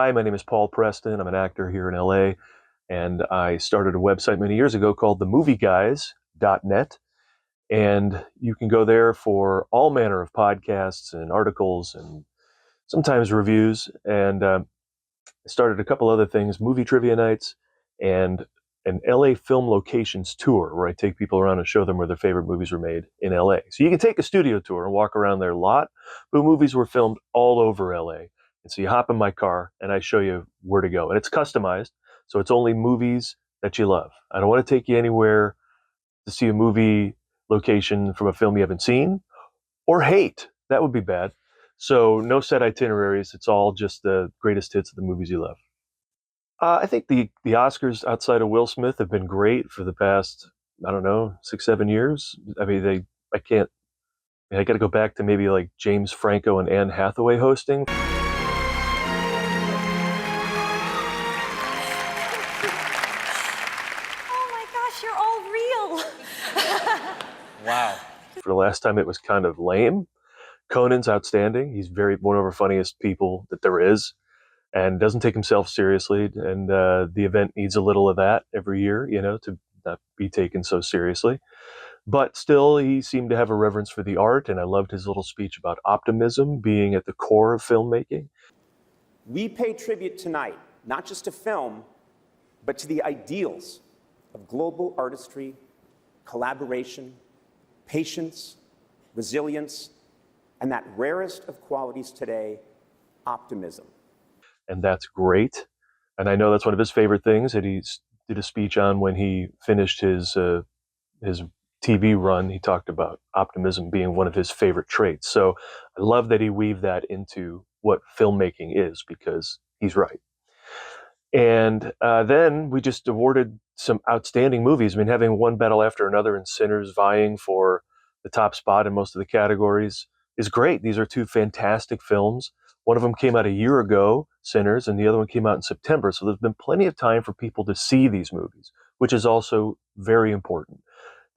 Hi, my name is Paul Preston. I'm an actor here in LA, and I started a website many years ago called themovieguys.net. And you can go there for all manner of podcasts and articles and sometimes reviews. And I started a couple other things, movie trivia nights and an LA film locations tour where I take people around and show them where their favorite movies were made in LA. So you can take a studio tour and walk around there a lot, but movies were filmed all over LA. And so you hop in my car and I show you where to go. And it's customized, so it's only movies that you love. I don't want to take you anywhere to see a movie location from a film you haven't seen or hate. That would be bad. So no set itineraries. It's all just the greatest hits of the movies you love. I think the Oscars outside of Will Smith have been great for the past, I don't know, 6, 7 years. I mean, I got to go back to maybe like James Franco and Anne Hathaway hosting. Oh my gosh, you're all real. Wow. For the last time, it was kind of lame. Conan's outstanding. He's one of our funniest people that there is, and doesn't take himself seriously. And the event needs a little of that every year, to not be taken so seriously. But still, he seemed to have a reverence for the art, and I loved his little speech about optimism being at the core of filmmaking. We pay tribute tonight, not just to film, but to the ideals of global artistry, collaboration, patience, resilience, and that rarest of qualities today, optimism. And that's great. And I know that's one of his favorite things that he did a speech on when he finished his TV run. He talked about optimism being one of his favorite traits. So I love that he weaved that into what filmmaking is, because he's right. And then we just awarded some outstanding movies. I mean, having one battle after another and Sinners vying for the top spot in most of the categories is great. These are two fantastic films. One of them came out a year ago, Sinners, and the other one came out in September. So there's been plenty of time for people to see these movies, which is also very important.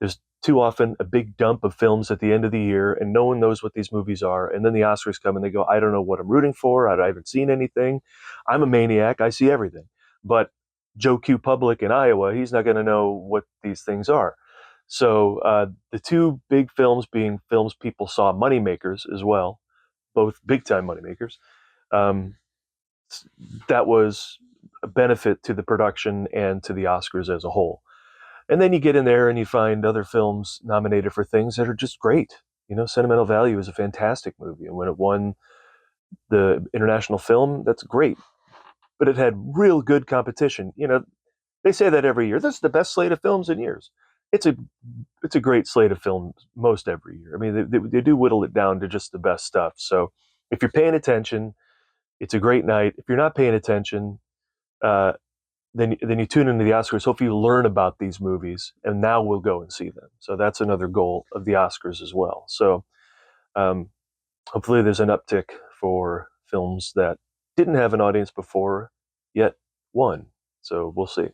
There's too often a big dump of films at the end of the year, and no one knows what these movies are. And then the Oscars come and they go, I don't know what I'm rooting for. I haven't seen anything. I'm a maniac. I see everything. But Joe Q. Public in Iowa, he's not going to know what these things are. So the two big films being films people saw, moneymakers as well, both big-time moneymakers, that was a benefit to the production and to the Oscars as a whole. And then you get in there and you find other films nominated for things that are just great. Sentimental Value is a fantastic movie. And when it won the international film, that's great. But it had real good competition. They say that every year. This is the best slate of films in years. It's a great slate of films most every year. I mean, they do whittle it down to just the best stuff. So if you're paying attention, it's a great night. If you're not paying attention, then you tune into the Oscars. Hopefully you learn about these movies, and now we'll go and see them. So that's another goal of the Oscars as well. So hopefully there's an uptick for films that didn't have an audience before, yet won. So we'll see.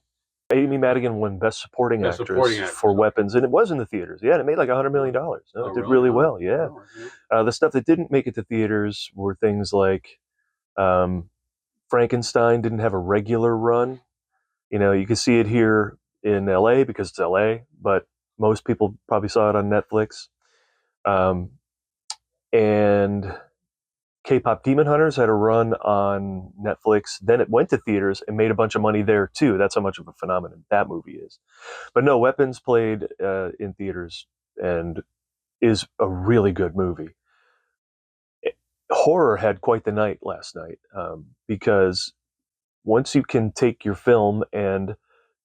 Amy Madigan won Best Supporting Actress for Weapons, and it was in the theaters. Yeah, and it made like $100 million. No, it did really well, yeah. The stuff that didn't make it to theaters were things like Frankenstein didn't have a regular run. You can see it here in LA because it's LA, but most people probably saw it on Netflix. And K-Pop Demon Hunters had a run on Netflix. Then it went to theaters and made a bunch of money there too. That's how much of a phenomenon that movie is. But no, Weapons played in theaters and is a really good movie. Horror had quite the night last night because once you can take your film and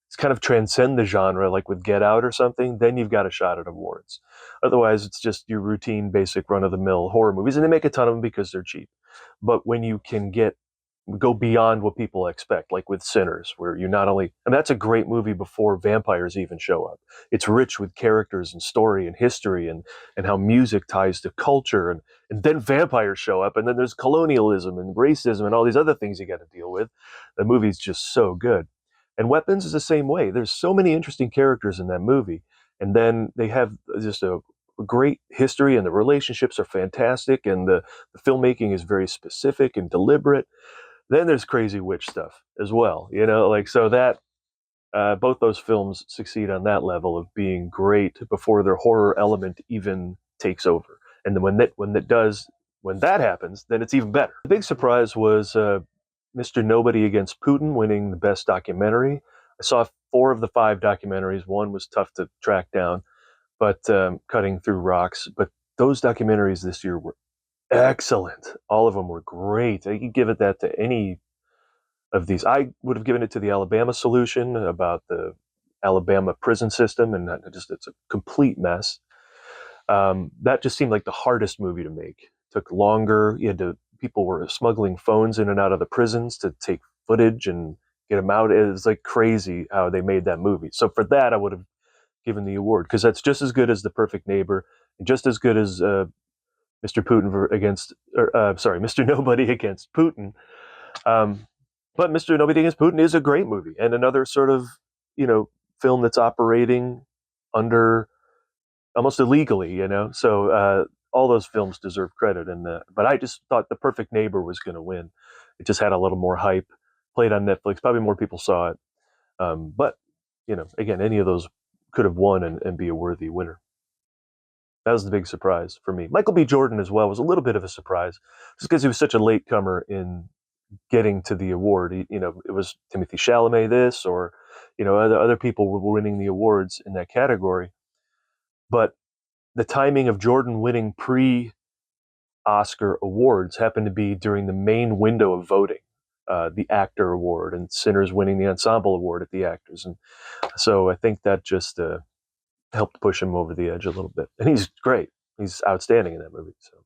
it's kind of transcend the genre, like with Get Out or something, then you've got a shot at awards. Otherwise, it's just your routine, basic, run-of-the-mill horror movies, and they make a ton of them because they're cheap. But when you can go beyond what people expect, like with Sinners, where you not only, and that's a great movie before vampires even show up. It's rich with characters and story and history and how music ties to culture, and then vampires show up, and then there's colonialism and racism and all these other things you got to deal with. The movie's just so good. And Weapons is the same way. There's so many interesting characters in that movie. And then they have just a great history, and the relationships are fantastic, and the filmmaking is very specific and deliberate. then there's crazy witch stuff as well, like, so that both those films succeed on that level of being great before their horror element even takes over. And then when that happens, then it's even better. The big surprise was Mr. Nobody Against Putin winning the best documentary. I saw 4 of the 5 documentaries. One was tough to track down, but Cutting Through Rocks. But those documentaries this year were excellent. All of them were great. I could give it that to any of these. I would have given it to the Alabama Solution about the Alabama prison system, and it's a complete mess. That just seemed like the hardest movie to make. It took longer. People were smuggling phones in and out of the prisons to take footage and get them out. It was like crazy how they made that movie. So for that, I would have given the award, because that's just as good as The Perfect Neighbor, and just as good as Mr. Mr. Nobody Against Putin. But Mr. Nobody Against Putin is a great movie, and another sort of, film that's operating under almost illegally, So all those films deserve credit, but I just thought The Perfect Neighbor was going to win. It just had a little more hype. Played on Netflix, probably more people saw it. But again, any of those could have won and be a worthy winner. That was the big surprise for me. Michael B. Jordan as well was a little bit of a surprise, just because he was such a latecomer in getting to the award. It was Timothy Chalamet this, or other people were winning the awards in that category. But the timing of Jordan winning pre-Oscar awards happened to be during the main window of voting, the actor award, and Sinners winning the ensemble award at the actors. And so I think that just helped push him over the edge a little bit. And he's great. He's outstanding in that movie. So.